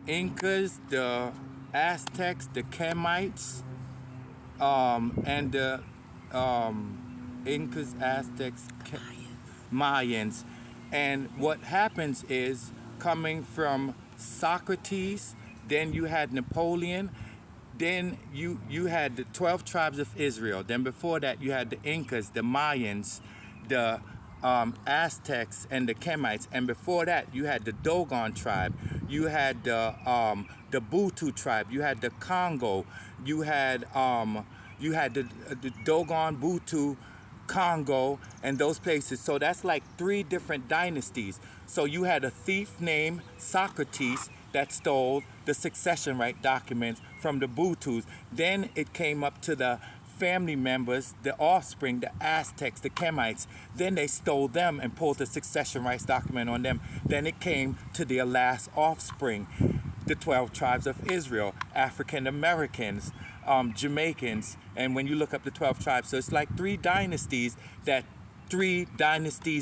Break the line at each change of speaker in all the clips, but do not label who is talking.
Incas, the Aztecs, the Kemites, and the Incas, Aztecs, Mayans. And what happens is coming from Socrates, then you had Napoleon, then you had the 12 tribes of Israel. Then before that, you had the Incas, the Mayans, the Aztecs, and the Kemites. And before that, you had the Dogon tribe. You had the Butu tribe. You had the Congo. You had the Dogon, Butu, Congo, and those places. So that's like three different dynasties. So you had a thief named Socrates that stole the succession right documents from the Butus. Then it came up to the family members, the offspring, the Aztecs, the Kemites. Then they stole them and pulled the succession rights document on them. Then it came to their last offspring, the 12 tribes of Israel, African Americans, Jamaicans, and when you look up the 12 tribes, so it's like three dynasties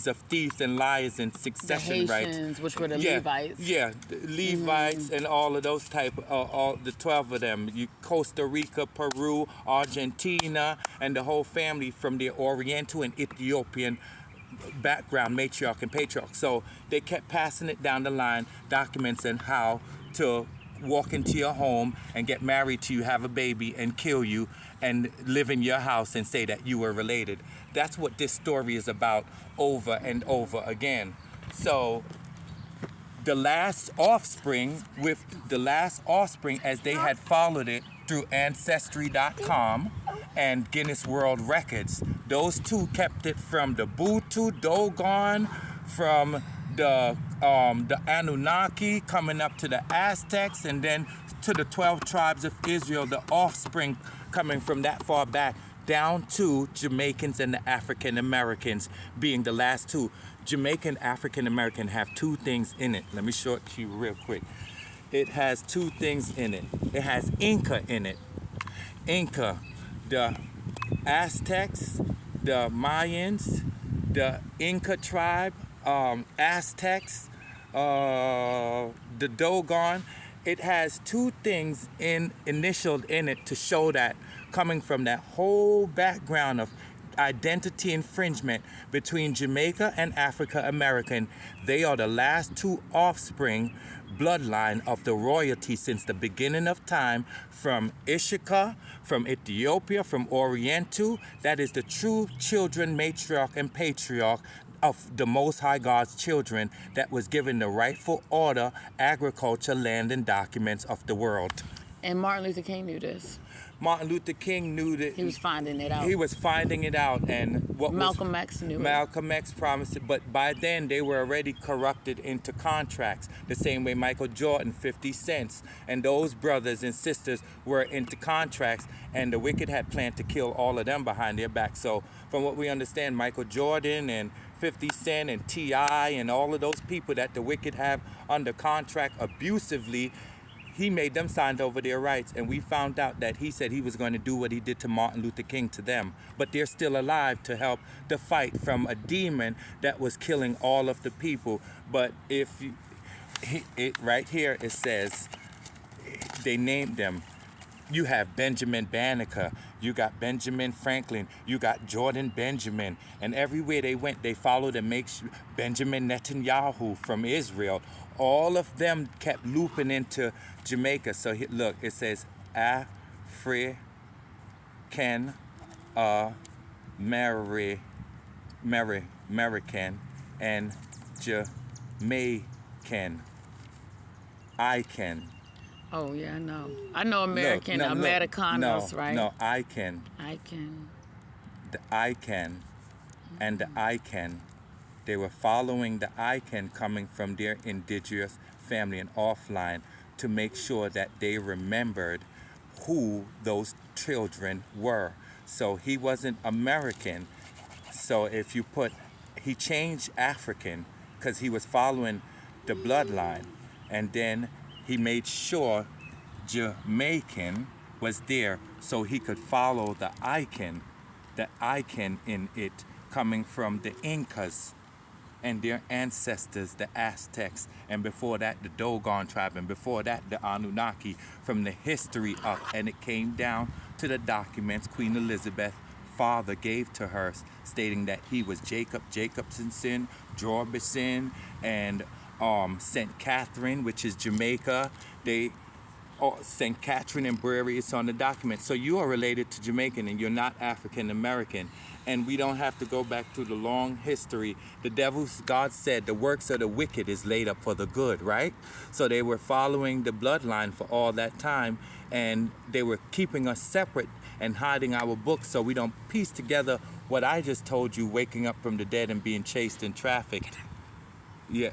of thieves and liars and
The
succession rights.
Haitians, which were the
Yeah,
Levites.
yeah, the Levites and all of those type, all the 12 of them. Costa Rica, Peru, Argentina, and the whole family from the Oriental and Ethiopian background, matriarch and patriarch. So they kept passing it down the line, documents and how to walk into your home and get married to you, have a baby, and kill you, and live in your house and say that you were related. That's what this story is about over and over again. So the last offspring, as they had followed it through Ancestry.com and Guinness World Records, those two kept it from the Butu, Dogon, from the Anunnaki, coming up to the Aztecs, and then to the 12 tribes of Israel, the offspring coming from that far back, down to Jamaicans and the African Americans being the last two. Jamaican African American have two things in it. Let me show it to you real quick. It has two things in it. It has Inca in it. Inca, the Aztecs, the Mayans, the Inca tribe, Aztecs, the Dogon. It has two things initialed in it to show that coming from that whole background of identity infringement between Jamaica and Africa American, they are the last two offspring bloodline of the royalty since the beginning of time, from Ishika, from Ethiopia, from Oriental. That is the true children, matriarch and patriarch of the Most High God's children that was given the rightful order, agriculture, land, and documents of the world.
And Martin Luther King knew this.
Martin Luther King knew that
He was finding it out.
he was finding it out, and
Malcolm X knew it.
Malcolm X promised it, but by then they were already corrupted into contracts. The same way Michael Jordan, 50 cents, and those brothers and sisters were into contracts, and the wicked had planned to kill all of them behind their back. So, from what we understand, Michael Jordan and 50 Cent and T.I. and all of those people that the wicked have under contract abusively, he made them sign over their rights, and we found out that he said he was going to do what he did to Martin Luther King to them. But they're still alive to help the fight from a demon that was killing all of the people. But if you, right here it says, they named them. You have Benjamin Banneker, you got Benjamin Franklin, you got Jordan Benjamin, and everywhere they went, they followed and make sure Benjamin Netanyahu from Israel. All of them kept looping into Jamaica. So look, it says African American and Jamaican. I can.
Oh, yeah, I know. I know American,
Look,
Americanos, right?
No, I can.
I can.
The I can and the I can. They were following the I can coming from their indigenous family and offline to make sure that they remembered who those children were. So he wasn't American. So if you put, he changed African because he was following the bloodline. And then he made sure Jamaican was there so he could follow the icon in it coming from the Incas. and their ancestors, the Aztecs, and before that, the Dogon tribe, and before that, the Anunnaki, from the history of, and it came down to the documents Queen Elizabeth father gave to her, stating that he was Jacob's sin, Jorbisin, and St. Catherine, which is Jamaica. They St. Catherine and Brewery is on the document. So you are related to Jamaican and you're not African American. And we don't have to go back to the long history. The devil's, God said, the works of the wicked is laid up for the good, right? So they were following the bloodline for all that time, and they were keeping us separate and hiding our books so we don't piece together what I just told you, waking up from the dead and being chased in traffic. Yeah.